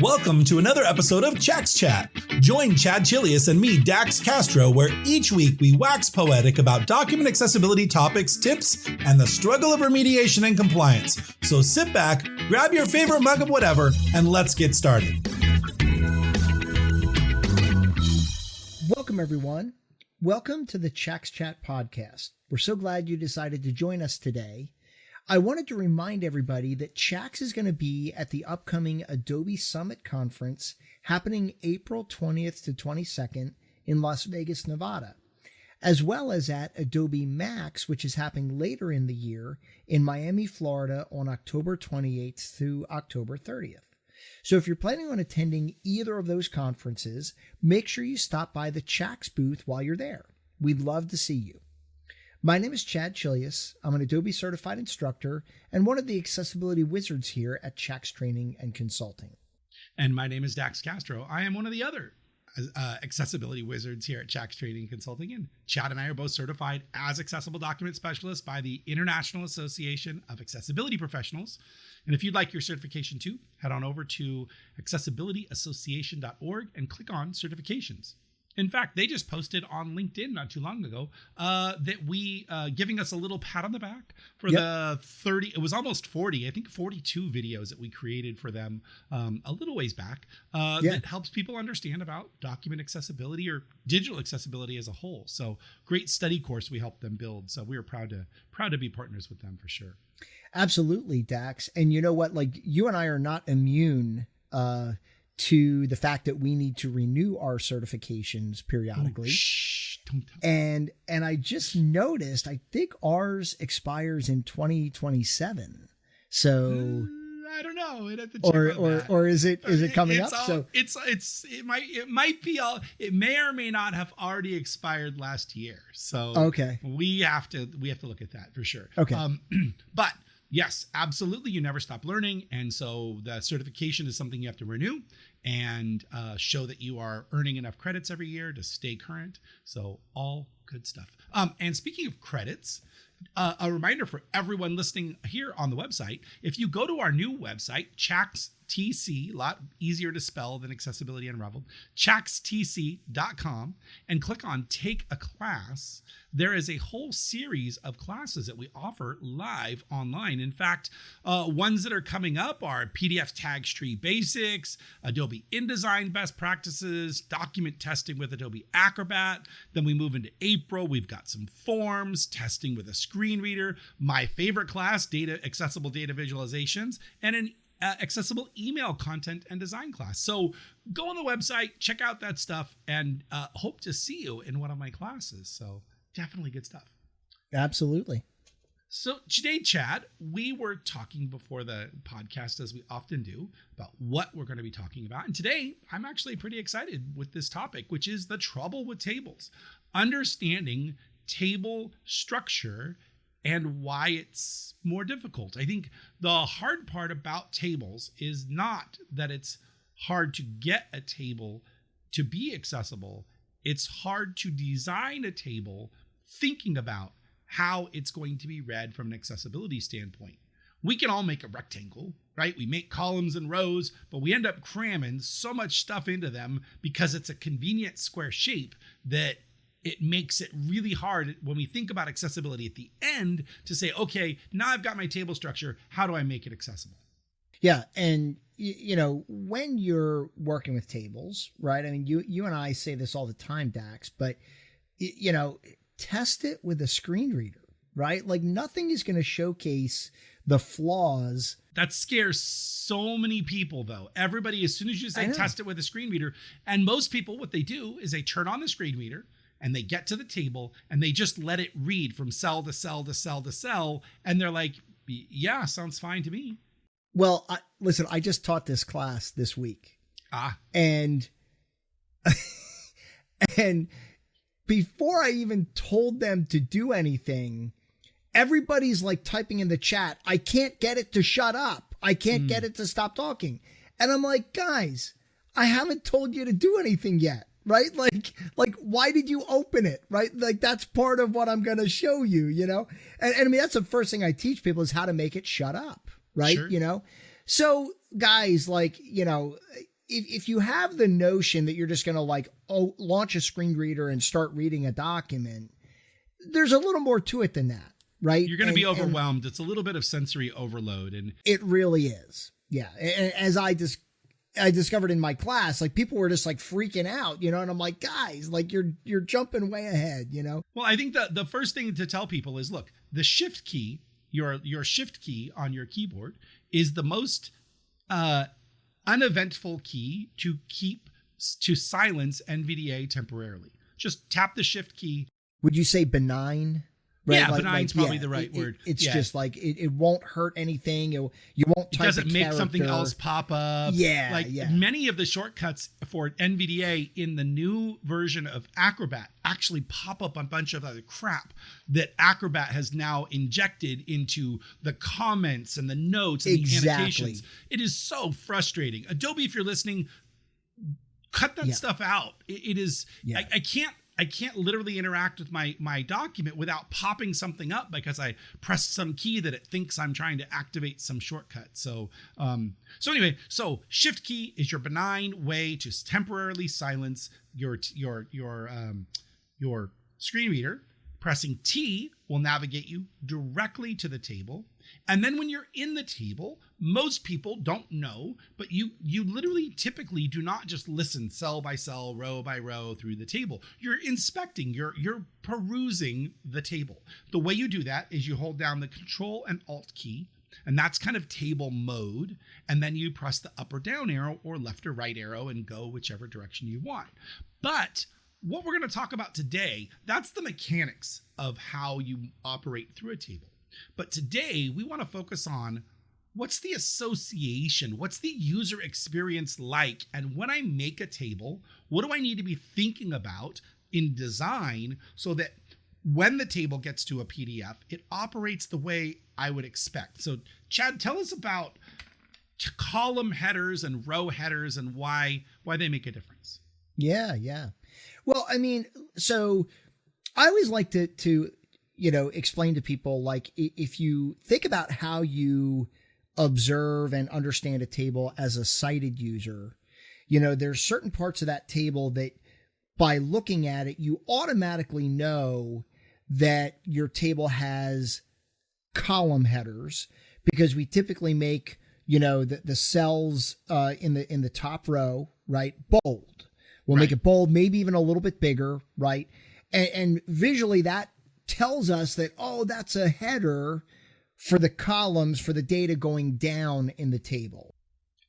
Welcome to another episode of Chax Chat. Join Chad Chilius and me, Dax Castro, where each week we wax poetic about document accessibility topics, tips, and the struggle of remediation and compliance. So sit back, grab your favorite mug of whatever, and let's get started. Welcome, everyone. Welcome to the Chax Chat podcast. We're so glad you decided to join us today. I wanted to remind everybody that Chax is going to be at the upcoming Adobe Summit Conference happening April 20th to 22nd in Las Vegas, Nevada, as well as at Adobe Max, which is happening later in the year in Miami, Florida on October 28th through October 30th. So if you're planning on attending either of those conferences, make sure you stop by the Chax booth while you're there. We'd love to see you. My name is Chad Chilius. I'm an Adobe certified instructor and one of the accessibility wizards here at Chax Training and Consulting. And my name is Dax Castro. I am one of the other accessibility wizards here at Chax Training and Consulting. And Chad and I are both certified as accessible document specialists by the International Association of Accessibility Professionals. And if you'd like your certification too, head on over to accessibilityassociation.org and click on certifications. In fact, they just posted on LinkedIn not too long ago that we giving us a little pat on the back for the 30, it was almost 40, I think 42 videos that we created for them a little ways back that helps people understand about document accessibility or digital accessibility as a whole. So great study course we helped them build. So we were proud to be partners with them for sure. Absolutely, Dax. And you know what, like you and I are not immune to the fact that we need to renew our certifications periodically. Don't tell me. And I just noticed, I think ours expires in 2027in. So I don't know. We'd have to check or is it coming up? So it might be all. It may or may not have already expired last year. So okay, we have to look at that for sure. Okay, but. Yes, absolutely. You never stop learning. And so the certification is something you have to renew and show that you are earning enough credits every year to stay current. So all good stuff. And speaking of credits, a reminder for everyone listening here on the website, if you go to our new website, Chax TC, a lot easier to spell than Accessibility Unraveled, chaxtc.com, and click on Take a Class, there is a whole series of classes that we offer live online. In fact, ones that are coming up are PDF Tags Tree Basics, Adobe InDesign Best Practices, Document Testing with Adobe Acrobat. Then we move into April. We've got some forms, testing with a screen reader, my favorite class, accessible data visualizations, and an accessible email content and design class. So go on the website, check out that stuff, and hope to see you in one of my classes. So definitely good stuff. Absolutely. So today, Chad, we were talking before the podcast, as we often do, about what we're going to be talking about. And today, I'm actually pretty excited with this topic, which is the trouble with tables. Understanding table structure and why it's more difficult. I think the hard part about tables is not that it's hard to get a table to be accessible. It's hard to design a table thinking about how it's going to be read from an accessibility standpoint. We can all make a rectangle, right? We make columns and rows, but we end up cramming so much stuff into them because it's a convenient square shape that it makes it really hard when we think about accessibility at the end to say, okay, now I've got my table structure. How do I make it accessible? Yeah. And, you know, when you're working with tables, right? I mean, you and I say this all the time, Dax, but, you know, test it with a screen reader, right? Like nothing is going to showcase the flaws. That scares so many people, though. Everybody, as soon as you say test it with a screen reader, and most people, what they do is they turn on the screen reader and they get to the table and they just let it read from cell to cell to cell to cell. And they're like, yeah, sounds fine to me. Well, listen, I just taught this class this week. And before I even told them to do anything, everybody's like typing in the chat, I can't get it to shut up. I can't get it to stop talking. And I'm like, guys, I haven't told you to do anything yet. Right? Like, why did you open it? Right? Like, that's part of what I'm going to show you, you know? And I mean, that's the first thing I teach people is how to make it shut up. Right. Sure. You know? So guys, like, you know, if you have the notion that you're just going to like, launch a screen reader and start reading a document, there's a little more to it than that, right? You're going to be overwhelmed. It's a little bit of sensory overload. And it really is. Yeah. And as I discovered in my class, like people were just like freaking out, and I'm like, guys, like you're jumping way ahead, Well, I think the first thing to tell people is, look, the shift key, your shift key on your keyboard is the most uneventful key to silence NVDA temporarily. Just tap the shift key. Would you say benign? Right? Yeah, benign's probably the right word. It's just like it won't hurt anything. You won't type. It doesn't make something else pop up. Yeah, many of the shortcuts for NVDA in the new version of Acrobat actually pop up a bunch of other crap that Acrobat has now injected into the comments and the notes and the annotations. It is so frustrating. Adobe, if you're listening, cut that stuff out. It is. Yeah. I can't literally interact with my document without popping something up because I pressed some key that it thinks I'm trying to activate some shortcut. So anyway, shift key is your benign way to temporarily silence your screen reader. Pressing T will navigate you directly to the table. And then when you're in the table, most people don't know, but you literally typically do not just listen cell by cell, row by row through the table. You're inspecting, you're perusing the table. The way you do that is you hold down the Control and Alt key, and that's kind of table mode. And then you press the up or down arrow or left or right arrow and go whichever direction you want. But what we're going to talk about today, that's the mechanics of how you operate through a table. But today we want to focus on what's the association, what's the user experience like, and when I make a table, what do I need to be thinking about in design so that when the table gets to a PDF, it operates the way I would expect. So Chad, tell us about column headers and row headers and why they make a difference. Yeah. Well, I mean, so I always like to explain to people, like, if you think about how you observe and understand a table as a sighted user, there's certain parts of that table that by looking at it, you automatically know that your table has column headers because we typically make, the cells in the top row, right, bold. We'll make it bold, maybe even a little bit bigger, right? And visually that tells us that, that's a header for the columns for the data going down in the table.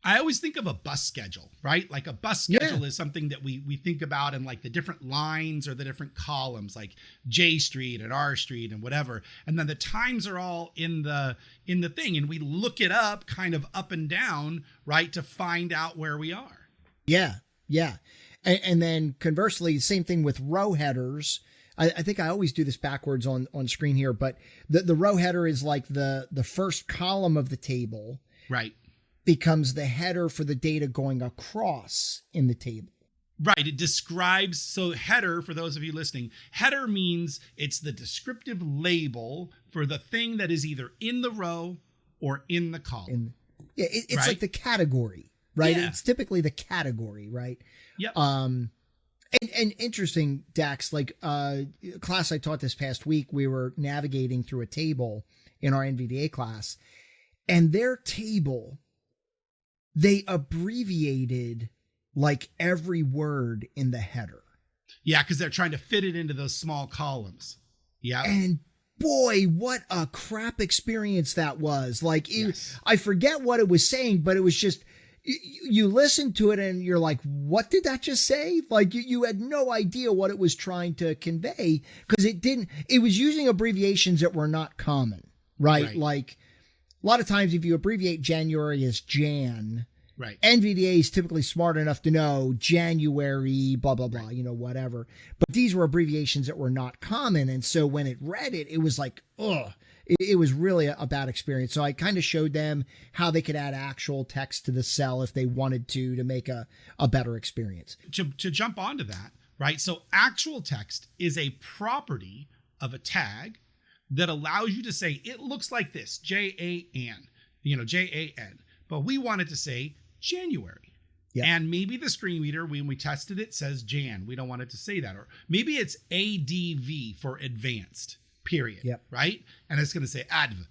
I always think of a bus schedule, right? Like a bus schedule is something that we think about in like the different lines or the different columns, like J Street and R Street and whatever. And then the times are all in the thing. And we look it up kind of up and down, right, to find out where we are. Yeah. And then conversely, same thing with row headers. I think I always do this backwards on screen here, but the row header is like the first column of the table. Right. Becomes the header for the data going across in the table. Right. It describes, so header, for those of you listening, header means it's the descriptive label for the thing that is either in the row or in the column. It's right? Like the category. Right. Yeah. It's typically the category, right? Yep. And interesting, Dax, like class I taught this past week, we were navigating through a table in our NVDA class, and their table, they abbreviated like every word in the header. Yeah, because they're trying to fit it into those small columns. Yeah. And boy, what a crap experience that was. Like, I forget what it was saying, but it was just, you listen to it and you're like, what did that just say? Like you had no idea what it was trying to convey because it was using abbreviations that were not common, right? Like a lot of times if you abbreviate January as Jan, right, NVDA is typically smart enough to know January, blah, blah, blah, whatever. But these were abbreviations that were not common. And so when it read it, it was like, ugh. It was really a bad experience. So I kind of showed them how they could add actual text to the cell if they wanted to make a better experience. To jump onto that, right? So actual text is a property of a tag that allows you to say, it looks like this, Jan, Jan. But we wanted to say January. Yeah. And maybe the screen reader, when we tested it, says Jan. We don't want it to say that. Or maybe it's ADV for advanced, period. Yep. Right? And it's going to say ADV.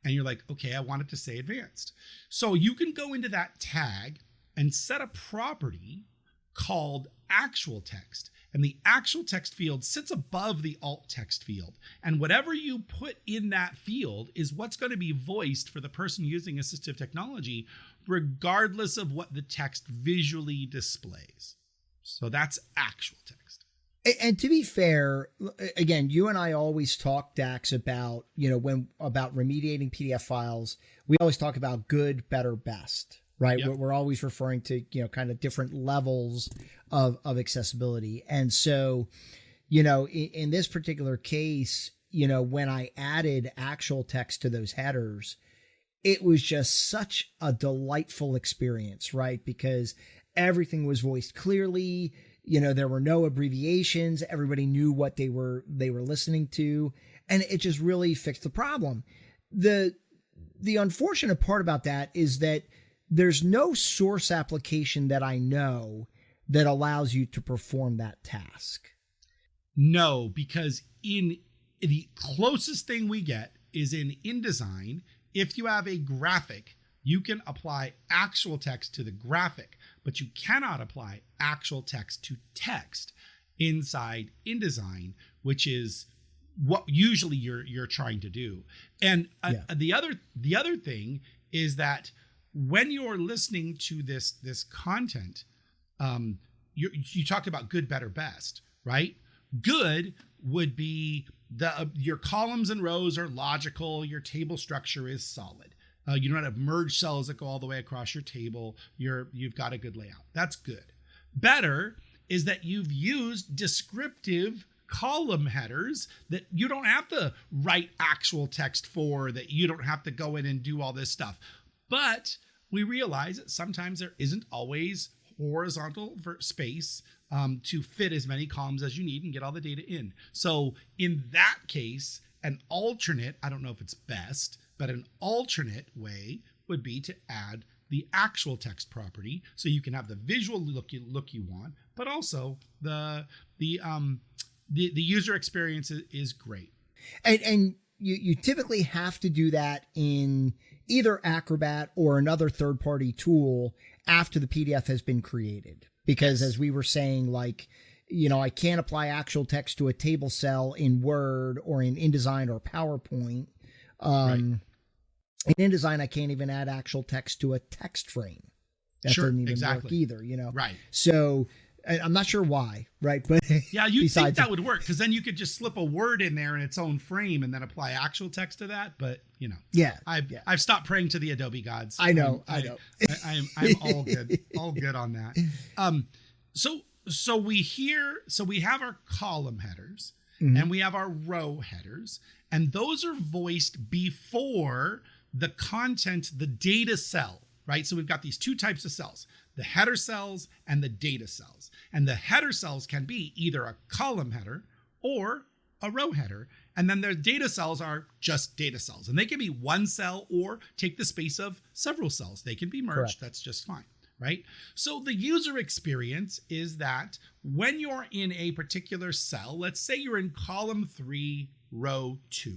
And you're like, okay, I want it to say advanced. So you can go into that tag and set a property called actual text. And the actual text field sits above the alt text field. And whatever you put in that field is what's going to be voiced for the person using assistive technology, regardless of what the text visually displays. So that's actual text. And to be fair, again, you and I always talk, Dax, about, about remediating PDF files. We always talk about good, better, best, right? Yep. We're always referring to, kind of different levels of accessibility. And so, in this particular case, when I added actual text to those headers, it was just such a delightful experience, right? Because everything was voiced clearly. There were no abbreviations. Everybody knew what they were listening to, and it just really fixed the problem. The unfortunate part about that is that there's no source application that I know that allows you to perform that task. No, because in the closest thing we get is in InDesign. If you have a graphic, you can apply actual text to the graphic, but you cannot apply actual text to text inside InDesign, which is what usually you're trying to do. And the other thing is that when you're listening to this content, you talked about good, better, best, right? Good would be your columns and rows are logical. Your table structure is solid. You don't have merge cells that go all the way across your table. You've got a good layout. That's good. Better is that you've used descriptive column headers that you don't have to write actual text for, that you don't have to go in and do all this stuff. But we realize that sometimes there isn't always horizontal space to fit as many columns as you need and get all the data in. So in that case, an alternate, I don't know if it's best, but an alternate way would be to add the actual text property so you can have the visual look you want, but also the user experience is great. And you typically have to do that in either Acrobat or another third-party tool after the PDF has been created. Because as we were saying, I can't apply actual text to a table cell in Word or in InDesign or PowerPoint. Right. In InDesign, I can't even add actual text to a text frame. That doesn't even work either, Right. So I'm not sure why, right? But yeah, you'd think that would work, because then you could just slip a word in there in its own frame and then apply actual text to that. But yeah, I've stopped praying to the Adobe gods. I know. I'm all good on that. So we have our column headers, mm-hmm. and we have our row headers, and those are voiced before the content, the data cell, right? So we've got these two types of cells, the header cells and the data cells. And the header cells can be either a column header or a row header. And then their data cells are just data cells. And they can be one cell or take the space of several cells. They can be merged. Correct. That's just fine, right? So the user experience is that when you're in a particular cell, let's say you're in column 3, row 2,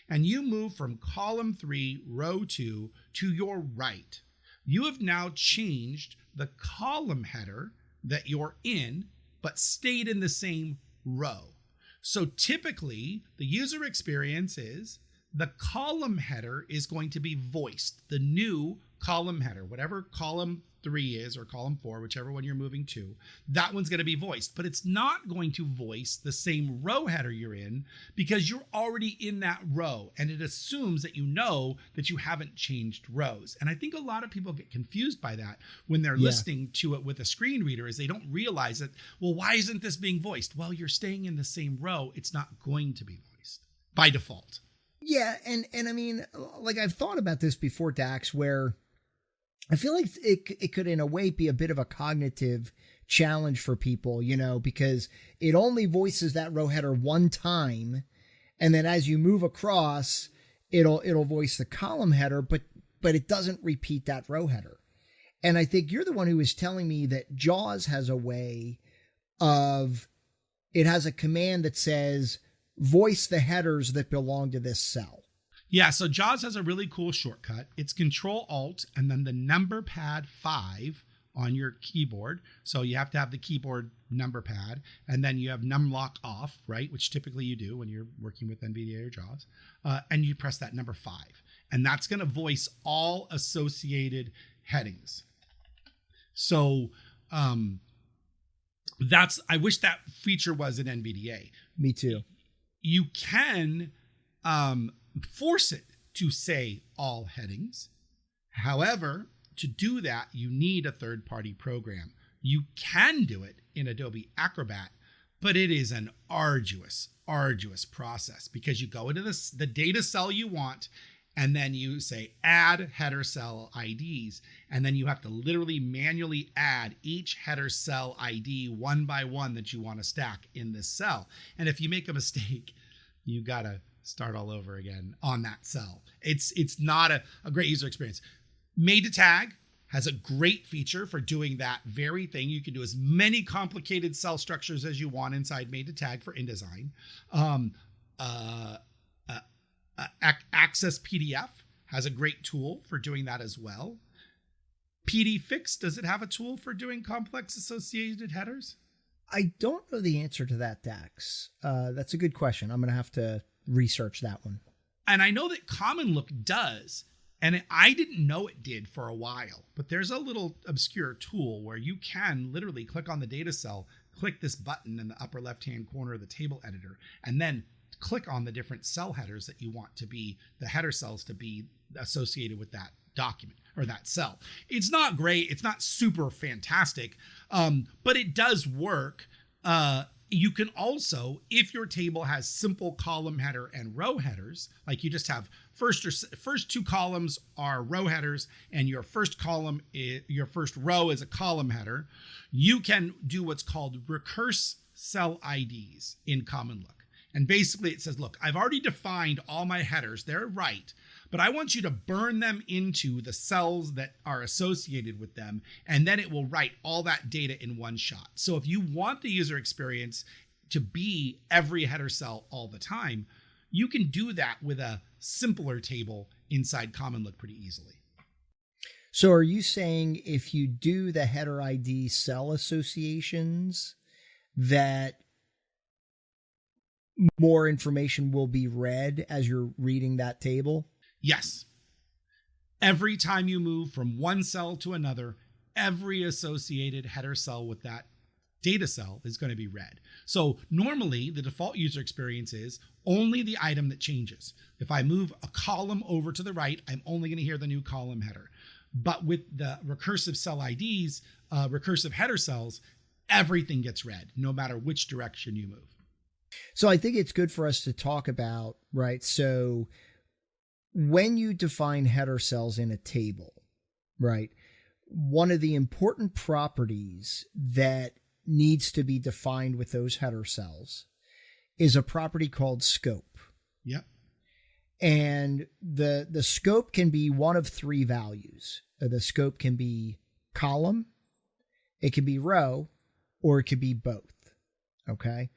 and you move from column 3, row 2 to your right, you have now changed the column header that you're in, but stayed in the same row. So typically, the user experience is the column header is going to be voiced, the new column header, whatever column 3 is or column 4, whichever one you're moving to, that one's going to be voiced. But it's not going to voice the same row header you're in, because you're already in that row, and it assumes that that you haven't changed rows. And I think a lot of people get confused by that when they're listening to it with a screen reader, is they don't realize that, well, why isn't this being voiced? Well, you're staying in the same row. It's not going to be voiced by default. Yeah, and I mean, I've thought about this before, Dax, where I feel like it could, in a way, be a bit of a cognitive challenge for people, because it only voices that row header one time, and then as you move across, it'll voice the column header, but it doesn't repeat that row header. And I think you're the one who was telling me that JAWS has a way of, it has a command that says, voice the headers that belong to this cell. Yeah, so JAWS has a really cool shortcut. It's Control-Alt and then the number pad 5 on your keyboard. So you have to have the keyboard number pad, and then you have numlock off, right? Which typically you do when you're working with NVDA or JAWS. And you press that number 5. And that's going to voice all associated headings. So I wish that feature was in NVDA. Me too. You can force it to say all headings. However, to do that, you need a third-party program. You can do it in Adobe Acrobat, but it is an arduous process because you go into the data cell you want, and then you say add header cell IDs, and then you have to literally manually add each header cell ID one by one that you want to stack in this cell. And if you make a mistake, you gotta start all over again on that cell. It's not a great user experience. Made to tag has a great feature for doing that very thing. You can do as many complicated cell structures as you want inside Made to Tag for InDesign. Access PDF has a great tool for doing that as well. PDFix, does it have a tool for doing complex associated headers? I don't know the answer to that, Dax. That's a good question. I'm going to have to research that one. And I know that Common Look does, and I didn't know it did for a while, but there's a little obscure tool where you can literally click on the data cell, click this button in the upper left-hand corner of the table editor, and then click on the different cell headers that you want to be, the header cells to be associated with that document or that cell. It's not great. It's not super fantastic, but it does work. You can also, if your table has simple column header and row headers, like you just have first two columns are row headers and your first row is a column header, you can do what's called recurse cell IDs in Common Look. And basically it says, look, I've already defined all my headers. They're right, but I want you to burn them into the cells that are associated with them. And then it will write all that data in one shot. So if you want the user experience to be every header cell all the time, you can do that with a simpler table inside Common Look pretty easily. So are you saying if you do the header ID cell associations that more information will be read as you're reading that table? Yes. Every time you move from one cell to another, every associated header cell with that data cell is going to be read. So normally the default user experience is only the item that changes. If I move a column over to the right, I'm only going to hear the new column header. But with the recursive cell IDs, recursive header cells, everything gets read, no matter which direction you move. So I think it's good for us to talk about, right? So when you define header cells in a table, right, one of the important properties that needs to be defined with those header cells is a property called scope. Yep. And the scope can be one of three values. The scope can be column, it can be row, or it could be both. Okay.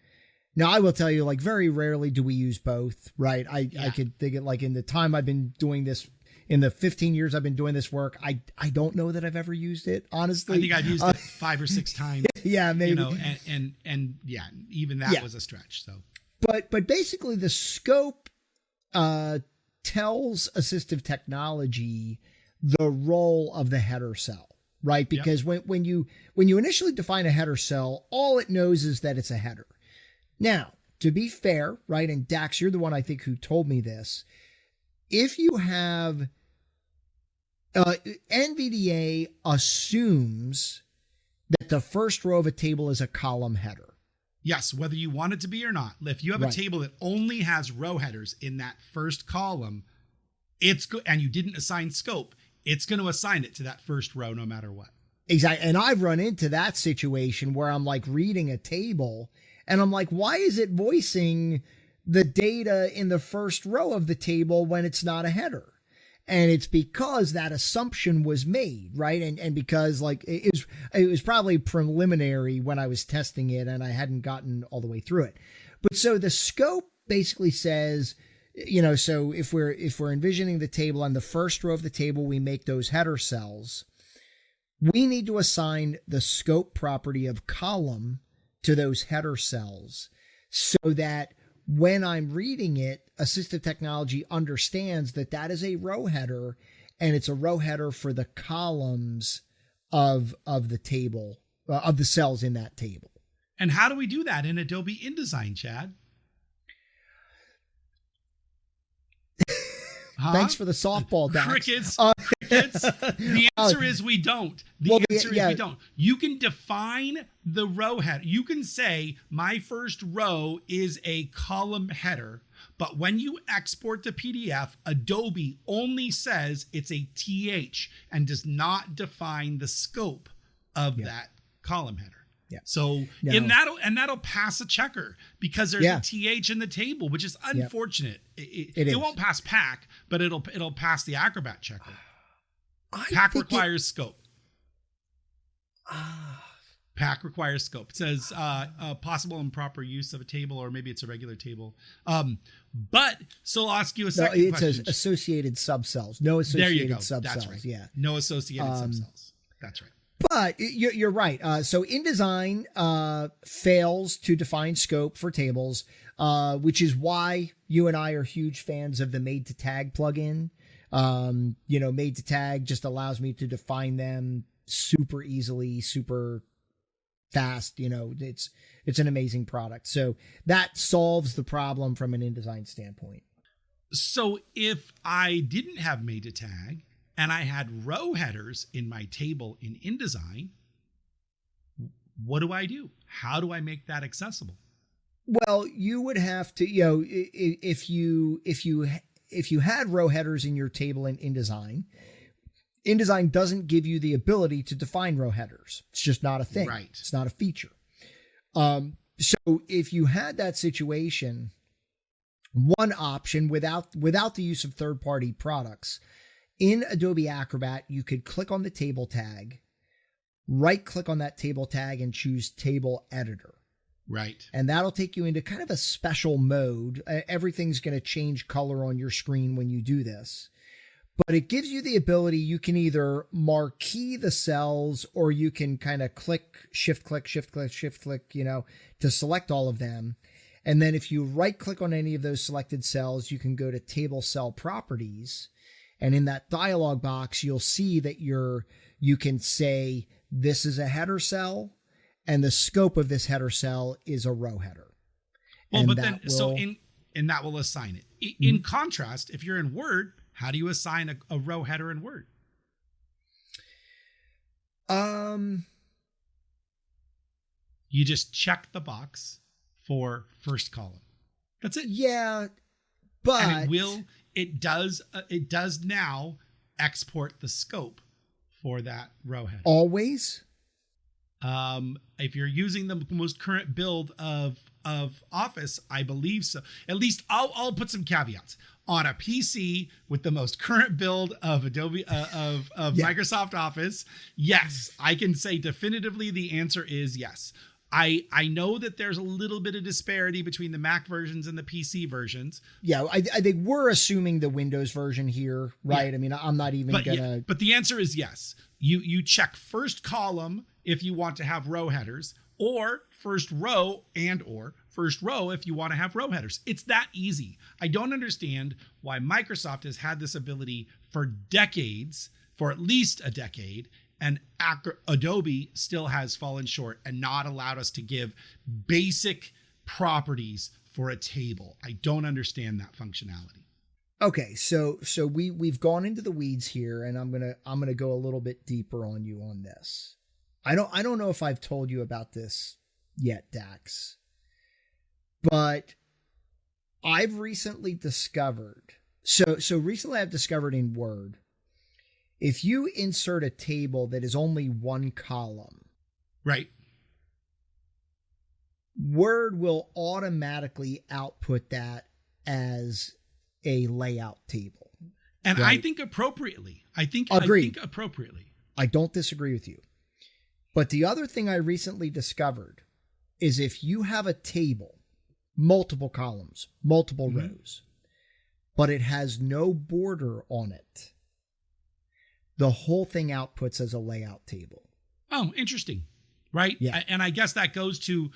Now, I will tell you, like, very rarely do we use both, right? I could think it like in the time I've been doing this, in the 15 years I've been doing this work, I don't know that I've ever used it, honestly. I think I've used it 5 or 6 times. Yeah, maybe. You know, and yeah, even that was a stretch. So, but basically the scope tells assistive technology the role of the header cell, right? Because when you initially define a header cell, all it knows is that it's a header. Now, to be fair, right, and Dax, you're the one I think who told me this. If you have NVDA assumes that the first row of a table is a column header. Yes, whether you want it to be or not. If you have a table that only has row headers in that first column, and you didn't assign scope, it's going to assign it to that first row no matter what. Exactly. And I've run into that situation where I'm like reading a table and I'm like, why is it voicing the data in the first row of the table when it's not a header? And it's because that assumption was made, right? And because like it was probably preliminary when I was testing it and I hadn't gotten all the way through it. But so the scope basically says, so if we're envisioning the table, on the first row of the table, we make those header cells. We need to assign the scope property of column to those header cells so that when I'm reading it, assistive technology understands that that is a row header, and it's a row header for the columns of the table, of the cells in that table. And how do we do that in Adobe InDesign, Chad? Thanks for the softball, Dax. Crickets. The answer is we don't. The answer is we don't. You can define the row header. You can say my first row is a column header, but when you export the PDF, Adobe only says it's a TH and does not define the scope of that column header. Yeah. So that'll pass a checker because there's a TH in the table, which is unfortunate. It won't pass PAC, but it'll pass the Acrobat checker. PAC requires scope. PAC requires scope. It says possible improper use of a table, or maybe it's a regular table. But so I'll ask you a second question. It says associated subcells. No associated subcells. That's right. Yeah. No associated subcells. That's right. But you're right. So InDesign fails to define scope for tables, which is why you and I are huge fans of the Made to Tag plugin. Made to Tag just allows me to define them super easily, super fast. It's an amazing product. So that solves the problem from an InDesign standpoint. So if I didn't have Made to Tag, and I had row headers in my table in InDesign, what do I do? How do I make that accessible? Well, you would have to, if you had row headers in your table in InDesign, InDesign doesn't give you the ability to define row headers. It's just not a thing. Right. It's not a feature. So if you had that situation, one option without the use of third-party products, in Adobe Acrobat, you could click on the table tag, right-click on that table tag, and choose Table Editor. Right. And that'll take you into kind of a special mode. Everything's going to change color on your screen when you do this. But it gives you the ability, you can either marquee the cells, or you can kind of shift click, to select all of them. And then if you right-click on any of those selected cells, you can go to Table Cell Properties. And in that dialog box, you'll see that you can say, this is a header cell, and the scope of this header cell is a row header. Well, but then, that will assign it. In contrast, if you're in Word, how do you assign a row header in Word? You just check the box for first column. That's it. Yeah, but and it does now export the scope for that row header. Always? If you're using the most current build of Office, I believe so. At least I'll put some caveats. On a PC with the most current build of Adobe Microsoft Office, yes, I can say definitively the answer is yes. I know that there's a little bit of disparity between the Mac versions and the PC versions. Yeah, I think we're assuming the Windows version here, right? Yeah. I mean, I'm not even gonna. Yeah, but the answer is yes. You check first column if you want to have row headers, or first row or first row if you want to have row headers. It's that easy. I don't understand why Microsoft has had this ability for decades, for at least a decade, and Adobe still has fallen short and not allowed us to give basic properties for a table. I don't understand that functionality. Okay, so we've gone into the weeds here, and I'm gonna go a little bit deeper on you on this. I don't know if I've told you about this yet, Dax, but I've recently discovered. So recently I've discovered in Word, if you insert a table that is only one column, right, Word will automatically output that as a layout table. And right? I think appropriately. Agreed. I think appropriately. I don't disagree with you. But the other thing I recently discovered is if you have a table, multiple columns, multiple rows, but it has no border on it, the whole thing outputs as a layout table. Oh, interesting. Right. Yeah. And I guess that goes to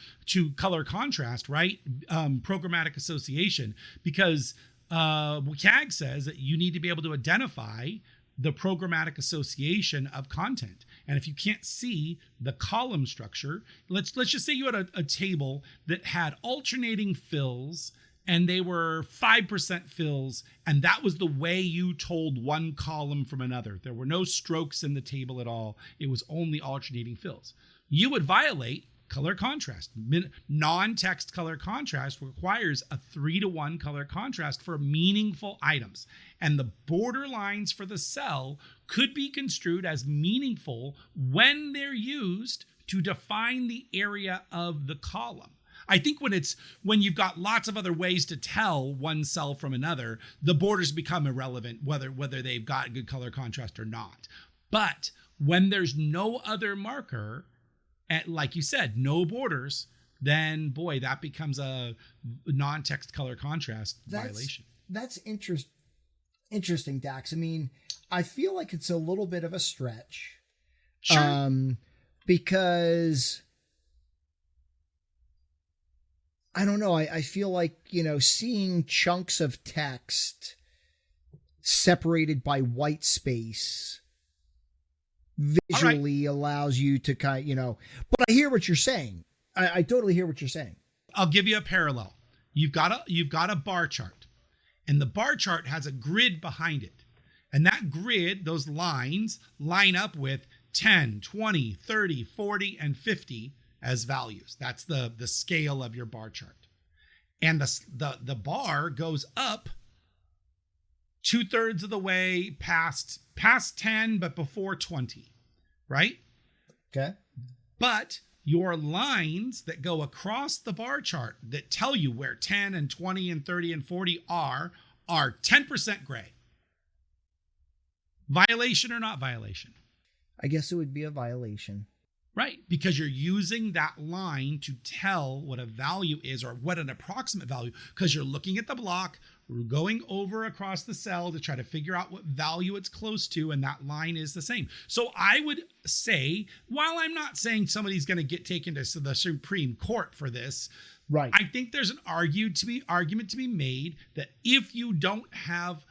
color contrast, right? Programmatic association, because CAG says that you need to be able to identify the programmatic association of content. And if you can't see the column structure, let's just say you had a table that had alternating fills and they were 5% fills, and that was the way you told one column from another. There were no strokes in the table at all. It was only alternating fills. You would violate color contrast. Non-text color contrast requires a 3-to-1 color contrast for meaningful items. And the border lines for the cell could be construed as meaningful when they're used to define the area of the column. I think when you've got lots of other ways to tell one cell from another, the borders become irrelevant, whether they've got good color contrast or not. But when there's no other marker, and like you said, no borders, then boy, that becomes a non-text color contrast violation. That's interesting, Dax. I mean, I feel like it's a little bit of a stretch. Sure. Because I don't know. I feel like, seeing chunks of text separated by white space visually allows you to but I hear what you're saying. I totally hear what you're saying. I'll give you a parallel. You've got a bar chart, and the bar chart has a grid behind it. And that grid, those lines line up with 10, 20, 30, 40, and 50 as values. That's the scale of your bar chart. And the bar goes up 2/3 of the way past 10, but before 20, right? Okay. But your lines that go across the bar chart that tell you where 10 and 20 and 30 and 40 are 10% gray. Violation or not violation? I guess it would be a violation. Right, because you're using that line to tell what a value is or what an approximate value, because you're looking at the block, going over across the cell to try to figure out what value it's close to, and that line is the same. So I would say, while I'm not saying somebody's going to get taken to the Supreme Court for this, right, I think there's an argument to be made that if you don't have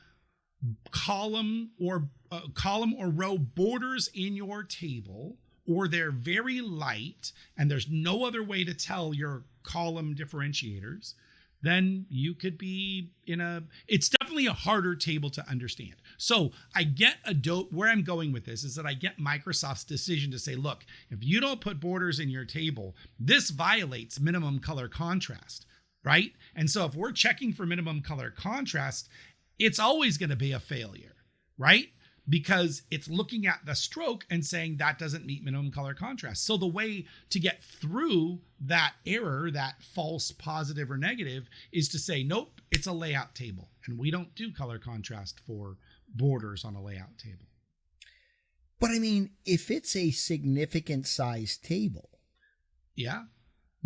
column or row borders in your table, or they're very light and there's no other way to tell your column differentiators, then you could be it's definitely a harder table to understand. So I get where I'm going with this is that I get Microsoft's decision to say, look, if you don't put borders in your table, this violates minimum color contrast, right? And so if we're checking for minimum color contrast, it's always going to be a failure, right? Because it's looking at the stroke and saying that doesn't meet minimum color contrast. So the way to get through that error, that false positive or negative, is to say, nope, it's a layout table. And we don't do color contrast for borders on a layout table. But I mean, if it's a significant size table. Yeah.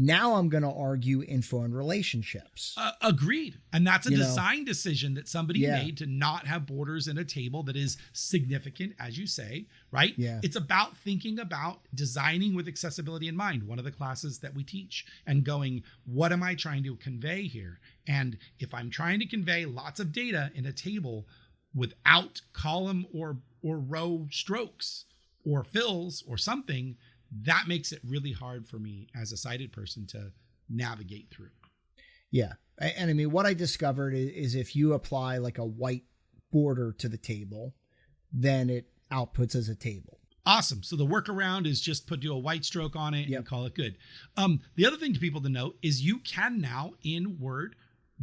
Now I'm going to argue info and relationships. Agreed. And that's a design decision that somebody made to not have borders in a table that is significant, as you say, right? Yeah. It's about thinking about designing with accessibility in mind, one of the classes that we teach, and going, what am I trying to convey here? And if I'm trying to convey lots of data in a table without column or row strokes or fills or something, that makes it really hard for me as a sighted person to navigate through. Yeah. And I mean, what I discovered is if you apply like a white border to the table, then it outputs as a table. Awesome. So the workaround is just do a white stroke on it and call it good. The other thing to people to note is you can now in Word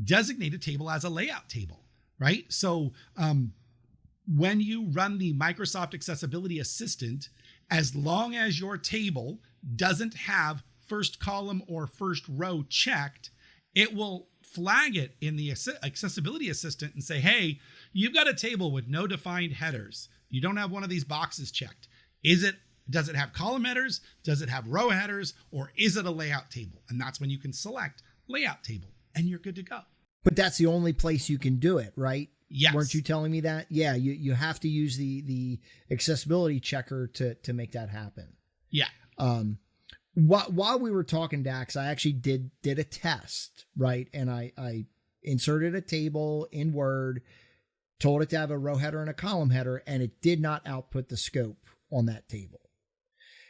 designate a table as a layout table, right? So when you run the Microsoft Accessibility Assistant, as long as your table doesn't have first column or first row checked, it will flag it in the accessibility assistant and say, hey, you've got a table with no defined headers. You don't have one of these boxes checked. Does it have column headers? Does it have row headers? Or is it a layout table? And that's when you can select layout table and you're good to go. But that's the only place you can do it, right? Yes. Weren't you telling me that? Yeah, you have to use the accessibility checker to make that happen. Yeah. While we were talking, Dax, I actually did a test, right? And I inserted a table in Word, told it to have a row header and a column header, and it did not output the scope on that table.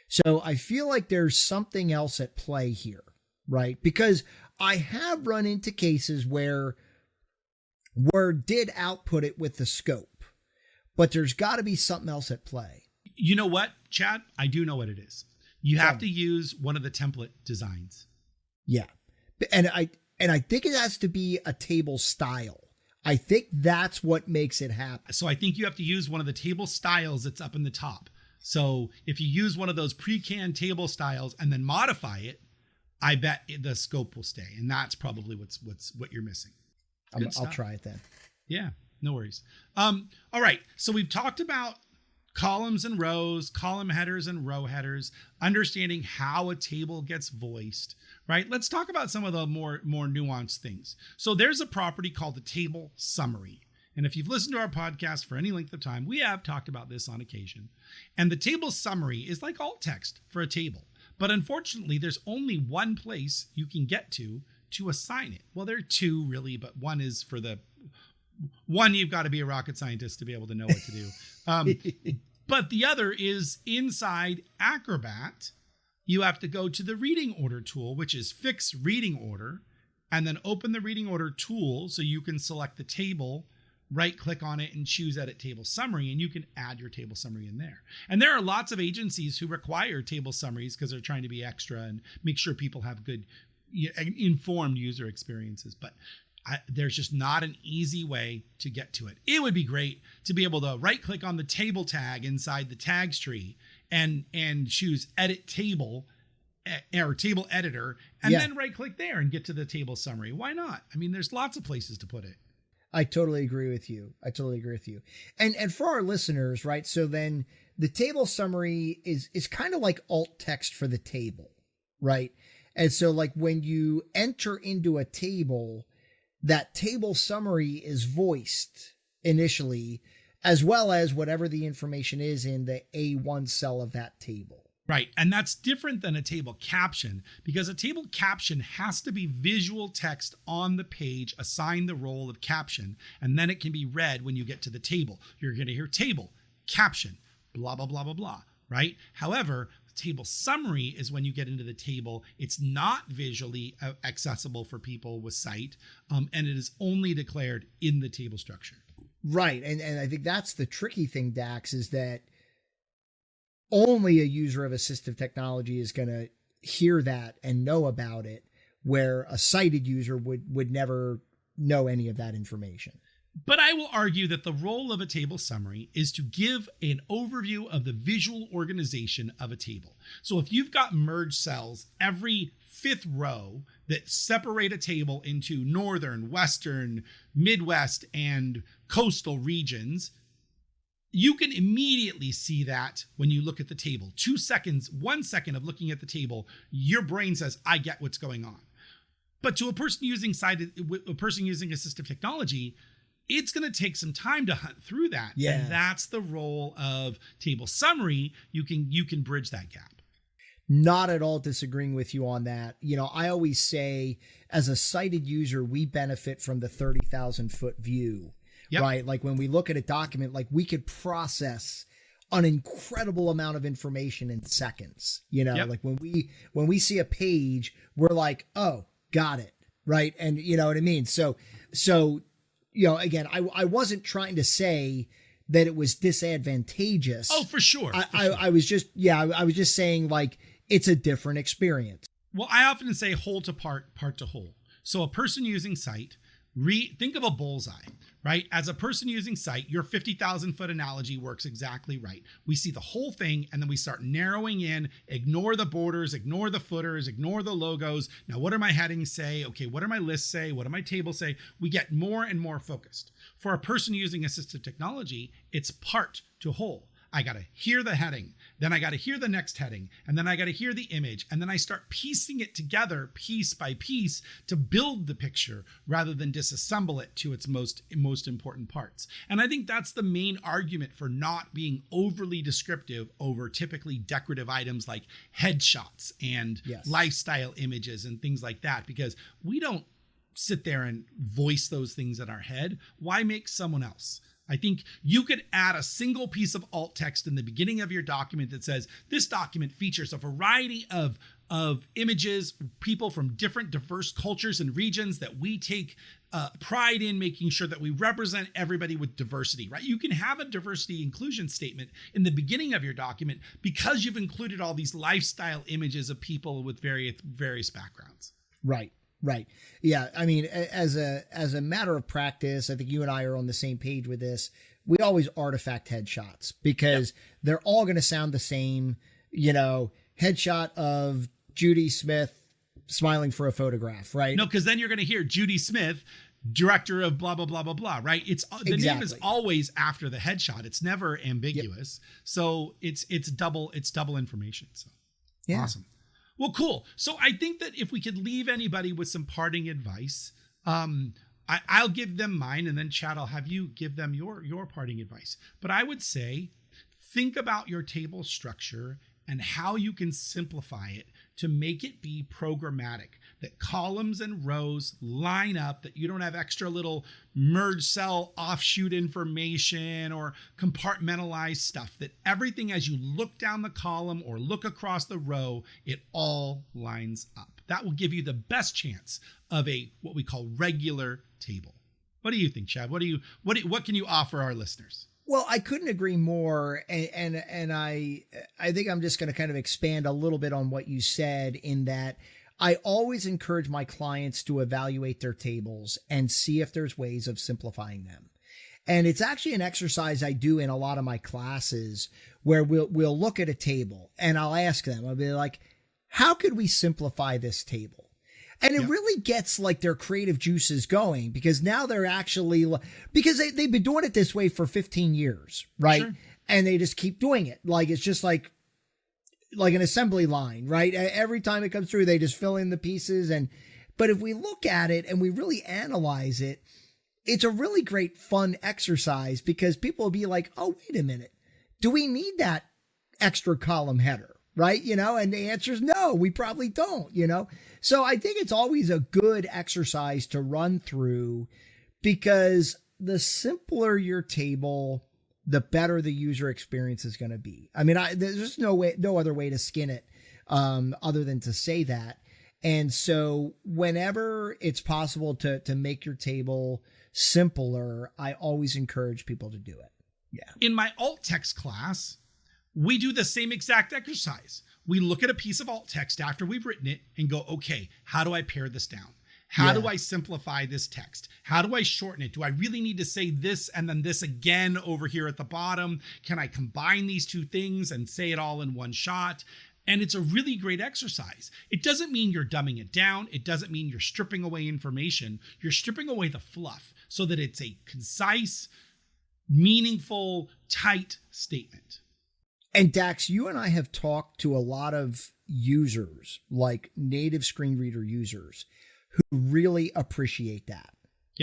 So I feel like there's something else at play here, right? Because I have run into cases where Word did output it with the scope, but there's got to be something else at play. You know what, Chad? I do know what it is. You have to use one of the template designs. Yeah. And I think it has to be a table style. I think that's what makes it happen. So I think you have to use one of the table styles that's up in the top. So if you use one of those pre-canned table styles and then modify it, I bet the scope will stay. And that's probably what you're missing. I'll try it then. Yeah, no worries. All right. So we've talked about columns and rows, column headers and row headers, understanding how a table gets voiced, right? Let's talk about some of the more nuanced things. So there's a property called the table summary. And if you've listened to our podcast for any length of time, we have talked about this on occasion. And the table summary is like alt text for a table. But unfortunately, there's only one place you can get to assign it. Well, there are two really, but one is for the one, you've got to be a rocket scientist to be able to know what to do. But the other is inside Acrobat. You have to go to the reading order tool, which is fix reading order, and then open the reading order tool so you can select the table, right click on it and choose edit table summary, and you can add your table summary in there. And there are lots of agencies who require table summaries because they're trying to be extra and make sure people have good informed user experiences. But there's just not an easy way to get to it. It would be great to be able to right click on the table tag inside the tags tree and choose edit table or table editor, and then right click there and get to the table summary. Why not? I mean, there's lots of places to put it. I totally agree with you. And for our listeners, right? So then the table summary is kind of like alt text for the table, right? And so like when you enter into a table, that table summary is voiced initially, as well as whatever the information is in the A1 cell of that table. Right. And that's different than a table caption, because a table caption has to be visual text on the page assigned the role of caption, and then it can be read when you get to the table. You're going to hear table, caption, blah, blah, blah, blah, blah. Right. However, table summary is when you get into the table. It's not visually accessible for people with sight, and it is only declared in the table structure. Right. And I think that's the tricky thing, Dax, is that only a user of assistive technology is going to hear that and know about it, where a sighted user would never know any of that information. But I will argue that the role of a table summary is to give an overview of the visual organization of a table. So if you've got merge cells every fifth row that separate a table into northern, western, Midwest, and coastal regions, you can immediately see that when you look at the table. 2 seconds, 1 second of looking at the table, your brain says, I get what's going on. But to a person using assistive technology, it's going to take some time to hunt through that. Yeah. And that's the role of table summary. You can bridge that gap. Not at all disagreeing with you on that. You know, I always say as a sighted user, we benefit from the 30,000 foot view, right? Like when we look at a document, like we could process an incredible amount of information in seconds, you know, like when we see a page, we're like, oh, got it. Right. And you know what I mean? So, you know, again, I wasn't trying to say that it was disadvantageous. Oh, for sure. I was just saying like, it's a different experience. Well, I often say whole to part, part to whole. So a person using sight Think of a bullseye, right? As a person using sight, your 50,000 foot analogy works exactly right. We see the whole thing and then we start narrowing in, ignore the borders, ignore the footers, ignore the logos. Now, what do my headings say? Okay, what do my lists say? What do my tables say? We get more and more focused. For a person using assistive technology, it's part to whole. I got to hear the heading, then I got to hear the next heading, and then I got to hear the image, and then I start piecing it together piece by piece to build the picture rather than disassemble it to its most important parts. And I think that's the main argument for not being overly descriptive over typically decorative items like headshots and lifestyle images and things like that, because we don't sit there and voice those things in our head. Why make someone else? I think you could add a single piece of alt text in the beginning of your document that says, this document features a variety of images, people from different diverse cultures and regions that we take pride in making sure that we represent everybody with diversity, right? You can have a diversity inclusion statement in the beginning of your document because you've included all these lifestyle images of people with various backgrounds. Right. Right. Yeah. I mean, as a matter of practice, I think you and I are on the same page with this. We always artifact headshots because they're all going to sound the same, headshot of Judy Smith smiling for a photograph, right? No, because then you're going to hear Judy Smith, director of blah, blah, blah, blah, blah, right? The name is always after the headshot. It's never ambiguous. Yep. So it's double information. So awesome. Well, cool. So I think that if we could leave anybody with some parting advice, I'll give them mine, and then Chad, I'll have you give them your parting advice. But I would say, think about your table structure and how you can simplify it to make it be programmatic, that columns and rows line up, that you don't have extra little merge cell offshoot information or compartmentalized stuff, that everything as you look down the column or look across the row, it all lines up. That will give you the best chance of what we call regular table. What do you think, Chad? What can you offer our listeners? Well, I couldn't agree more. And I think I'm just going to kind of expand a little bit on what you said, in that I always encourage my clients to evaluate their tables and see if there's ways of simplifying them. And it's actually an exercise I do in a lot of my classes where we'll look at a table and I'll ask them, I'll be like, how could we simplify this table? And it really gets like their creative juices going, because now they're actually, because they've been doing it this way for 15 years, right? Sure. And they just keep doing it. Like, it's just like an assembly line, right? Every time it comes through, they just fill in the pieces. But if we look at it and we really analyze it, it's a really great fun exercise, because people will be like, oh, wait a minute. Do we need that extra column header? Right. And the answer is no, we probably don't, So I think it's always a good exercise to run through, because the simpler your table, the better the user experience is going to be. I mean, there's no other way to skin it other than to say that. And so whenever it's possible to make your table simpler, I always encourage people to do it. Yeah. In my alt text class, we do the same exact exercise. We look at a piece of alt text after we've written it and go, okay, how do I pare this down? How do I simplify this text? How do I shorten it? Do I really need to say this and then this again over here at the bottom? Can I combine these two things and say it all in one shot? And it's a really great exercise. It doesn't mean you're dumbing it down. It doesn't mean you're stripping away information. You're stripping away the fluff so that it's a concise, meaningful, tight statement. And Dax, you and I have talked to a lot of users, like native screen reader users, who really appreciate that,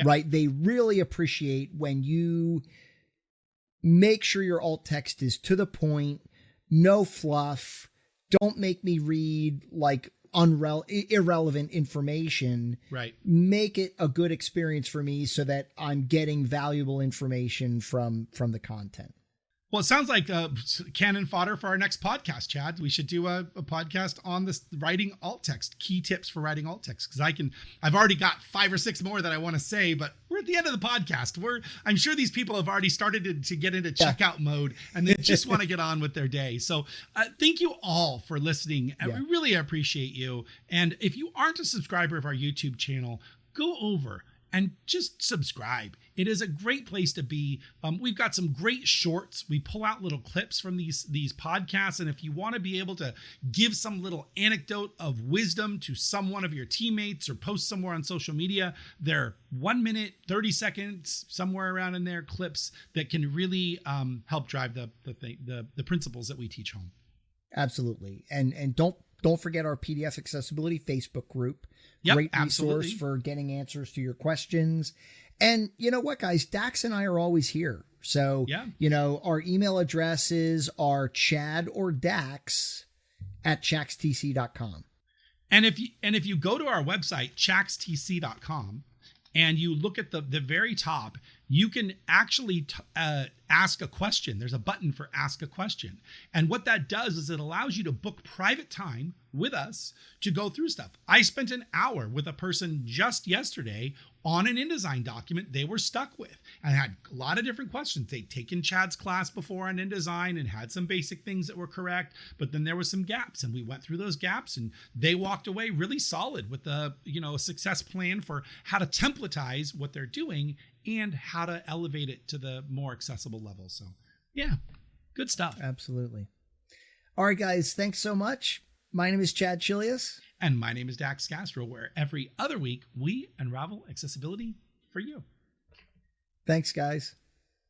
right? They really appreciate when you make sure your alt text is to the point, no fluff, don't make me read like irrelevant information. Right. Make it a good experience for me so that I'm getting valuable information from the content. Well, it sounds like cannon fodder for our next podcast, Chad. We should do a podcast on this writing alt text, key tips for writing alt text. Because I've already got 5 or 6 more that I want to say, but we're at the end of the podcast. I'm sure these people have already started to get into checkout mode, and they just want to get on with their day. So thank you all for listening. We really appreciate you. And if you aren't a subscriber of our YouTube channel, go over and just subscribe. It is a great place to be. We've got some great shorts. We pull out little clips from these podcasts. And if you want to be able to give some little anecdote of wisdom to someone of your teammates or post somewhere on social media, they're 1 minute, 30 seconds, somewhere around in there, clips that can really help drive the principles that we teach home. Absolutely. And don't forget our PDF accessibility Facebook group. Yep, Great resource absolutely. for getting answers to your questions. And you know what, guys? Dax and I are always here. So, our email addresses are Chad or Dax at chaxtc.com. And if you go to our website, chaxtc.com, and you look at the very top, you can actually ask a question. There's a button for ask a question. And what that does is it allows you to book private time with us to go through stuff. I spent an hour with a person just yesterday on an InDesign document they were stuck with. And I had a lot of different questions. They'd taken Chad's class before on InDesign and had some basic things that were correct, but then there were some gaps, and we went through those gaps, and they walked away really solid with a success plan for how to templatize what they're doing and how to elevate it to the more accessible level. So yeah, good stuff. Absolutely. All right, guys, thanks so much. My name is Chad Chilius. And my name is Dax Castro, where every other week we unravel accessibility for you. Thanks, guys.